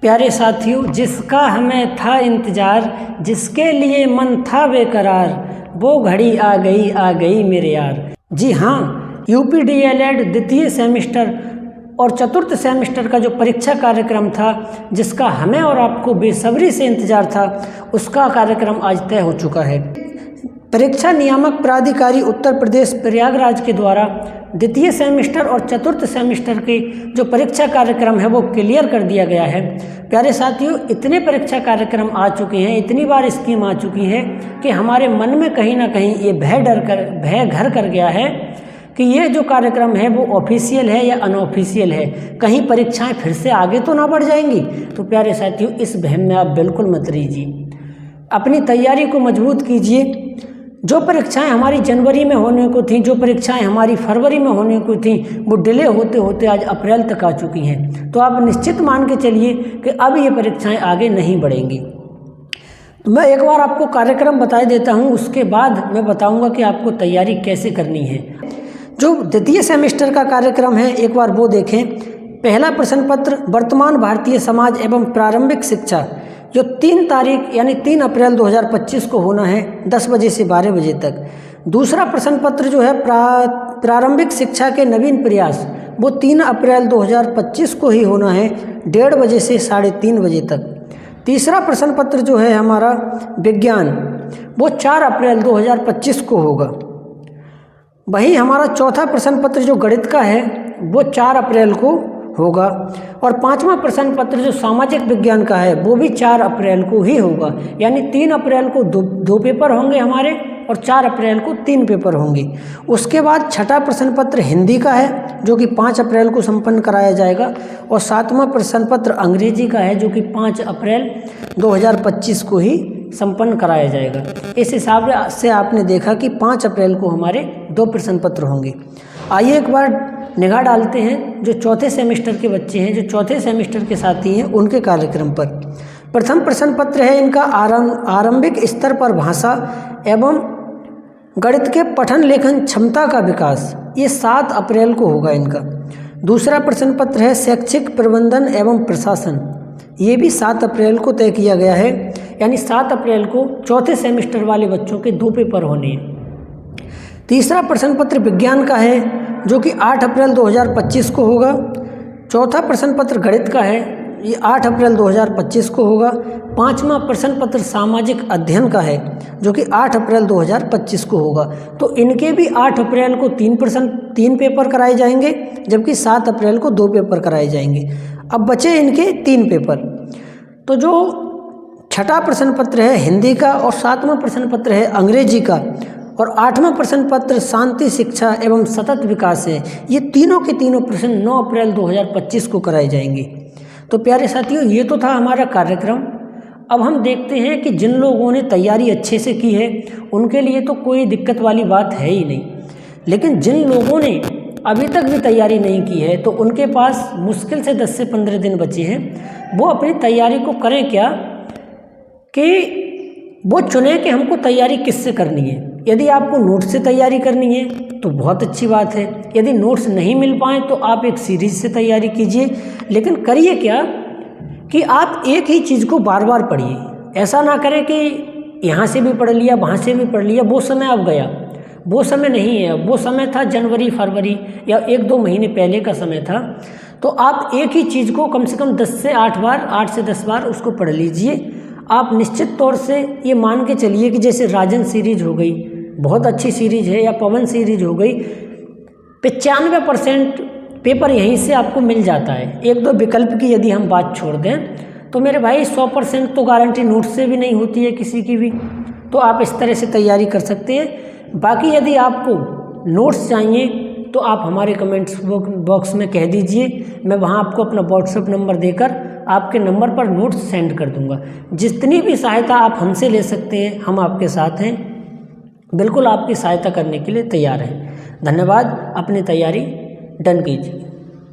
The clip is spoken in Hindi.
प्यारे साथियों, जिसका हमें था इंतज़ार, जिसके लिए मन था बेकरार, वो घड़ी आ गई मेरे यार। जी हाँ, यूपी डीएलएड द्वितीय सेमेस्टर और चतुर्थ सेमेस्टर का जो परीक्षा कार्यक्रम था, जिसका हमें और आपको बेसब्री से इंतज़ार था, उसका कार्यक्रम आज तय हो चुका है। परीक्षा नियामक प्राधिकारी उत्तर प्रदेश प्रयागराज के द्वारा द्वितीय सेमेस्टर और चतुर्थ सेमेस्टर के जो परीक्षा कार्यक्रम है वो क्लियर कर दिया गया है। प्यारे साथियों, इतने परीक्षा कार्यक्रम आ चुके हैं, इतनी बार स्कीम आ चुकी है कि हमारे मन में कहीं ना कहीं ये भय घर कर गया है कि ये जो कार्यक्रम है वो ऑफिशियल है या अनऑफिशियल है, कहीं परीक्षाएं फिर से आगे तो ना बढ़ जाएंगी। तो प्यारे साथियों, इस वहम में आप बिल्कुल मत रहिए, अपनी तैयारी को मजबूत कीजिए। जो परीक्षाएं हमारी जनवरी में होने को थी, जो परीक्षाएं हमारी फरवरी में होने को थी, वो डिले होते होते आज अप्रैल तक आ चुकी हैं। तो आप निश्चित मान के चलिए कि अब ये परीक्षाएं आगे नहीं बढ़ेंगी। तो मैं एक बार आपको कार्यक्रम बता देता हूं, उसके बाद मैं बताऊंगा कि आपको तैयारी कैसे करनी है। जो द्वितीय सेमेस्टर का कार्यक्रम है, एक बार वो देखें। पहला प्रश्न पत्र वर्तमान भारतीय समाज एवं प्रारंभिक शिक्षा, जो 3 तारीख यानी 3 अप्रैल 2025 को होना है 10 बजे से 12 बजे तक। दूसरा प्रश्न पत्र जो है प्रारंभिक शिक्षा के नवीन प्रयास, वो 3 अप्रैल 2025 को ही होना है 1:30 बजे से 3:30 बजे तक। तीसरा प्रश्न पत्र जो है हमारा विज्ञान, वो 4 अप्रैल 2025 को होगा। वही हमारा चौथा प्रश्न पत्र जो गणित का है वो 4 अप्रैल को होगा। और 5वां प्रश्न पत्र जो सामाजिक विज्ञान का है वो भी 4 अप्रैल को ही होगा। यानी 3 अप्रैल को दो पेपर होंगे हमारे और 4 अप्रैल को 3 पेपर होंगे। उसके बाद छठा प्रश्न पत्र हिंदी का है जो कि 5 अप्रैल को संपन्न कराया जाएगा। और 7वां प्रश्न पत्र अंग्रेजी का है जो कि 5 अप्रैल 2025 को ही संपन्न कराया जाएगा। इस हिसाब से आपने देखा कि 5 अप्रैल को हमारे 2 प्रश्न पत्र होंगे। आइए एक बार निगाह डालते हैं जो चौथे सेमेस्टर के बच्चे हैं, जो चौथे सेमेस्टर के साथी हैं, उनके कार्यक्रम पर। प्रथम प्रश्न पत्र है इनका आरंभिक स्तर पर भाषा एवं गणित के पठन लेखन क्षमता का विकास, ये 7 अप्रैल को होगा इनका। दूसरा प्रश्न पत्र है शैक्षिक प्रबंधन एवं प्रशासन, ये भी 7 अप्रैल को तय किया गया है। यानी 7 अप्रैल को चौथे सेमेस्टर वाले बच्चों के 2 पेपर होने हैं। तीसरा प्रश्न पत्र विज्ञान का है जो कि 8 अप्रैल 2025 को होगा। चौथा प्रश्न पत्र गणित का है, ये 8 अप्रैल 2025 को होगा। 5वां प्रश्न पत्र सामाजिक अध्ययन का है जो कि 8 अप्रैल 2025 को होगा। तो इनके भी 8 अप्रैल को 3 पेपर कराए जाएंगे, जबकि 7 अप्रैल को 2 पेपर कराए जाएंगे। अब बचे इनके 3 पेपर। तो जो छठा प्रश्न पत्र है हिंदी का और 7वां प्रश्न पत्र है अंग्रेजी का और 8वां प्रश्न पत्र शांति शिक्षा एवं सतत विकास है, ये तीनों के तीनों प्रश्न 9 अप्रैल 2025 को कराए जाएंगे। तो प्यारे साथियों, ये तो था हमारा कार्यक्रम। अब हम देखते हैं कि जिन लोगों ने तैयारी अच्छे से की है उनके लिए तो कोई दिक्कत वाली बात है ही नहीं, लेकिन जिन लोगों ने अभी तक भी तैयारी नहीं की है तो उनके पास मुश्किल से 10 से 15 दिन बचे हैं। वो अपनी तैयारी को करें क्या कि वो चुने कि हमको तैयारी किससे करनी है। यदि आपको नोट्स से तैयारी करनी है तो बहुत अच्छी बात है। यदि नोट्स नहीं मिल पाए तो आप एक सीरीज से तैयारी कीजिए। लेकिन करिए क्या कि आप एक ही चीज़ को बार बार पढ़िए। ऐसा ना करें कि यहाँ से भी पढ़ लिया, वहाँ से भी पढ़ लिया। वो समय अब गया, वो समय नहीं है। वो समय था जनवरी फरवरी या 1-2 महीने पहले का समय था। तो आप एक ही चीज़ को कम से कम 10 से 8 बार, 8 से 10 बार उसको पढ़ लीजिए। आप निश्चित तौर से ये मान के चलिए कि जैसे राजन सीरीज हो गई, बहुत अच्छी सीरीज है, या पवन सीरीज हो गई, 95% पेपर यहीं से आपको मिल जाता है। 1-2 विकल्प की यदि हम बात छोड़ दें तो मेरे भाई 100% तो गारंटी नोट से भी नहीं होती है किसी की भी। तो आप इस तरह से तैयारी कर सकते हैं। बाकी यदि आपको नोट्स चाहिए तो आप हमारे कमेंट्स बॉक्स में कह दीजिए, मैं वहाँ आपको अपना व्हाट्सएप नंबर देकर आपके नंबर पर नोट्स सेंड कर दूँगा। जितनी भी सहायता आप हमसे ले सकते हैं, हम आपके साथ हैं, बिल्कुल आपकी सहायता करने के लिए तैयार हैं। धन्यवाद। अपनी तैयारी डन कीजिए।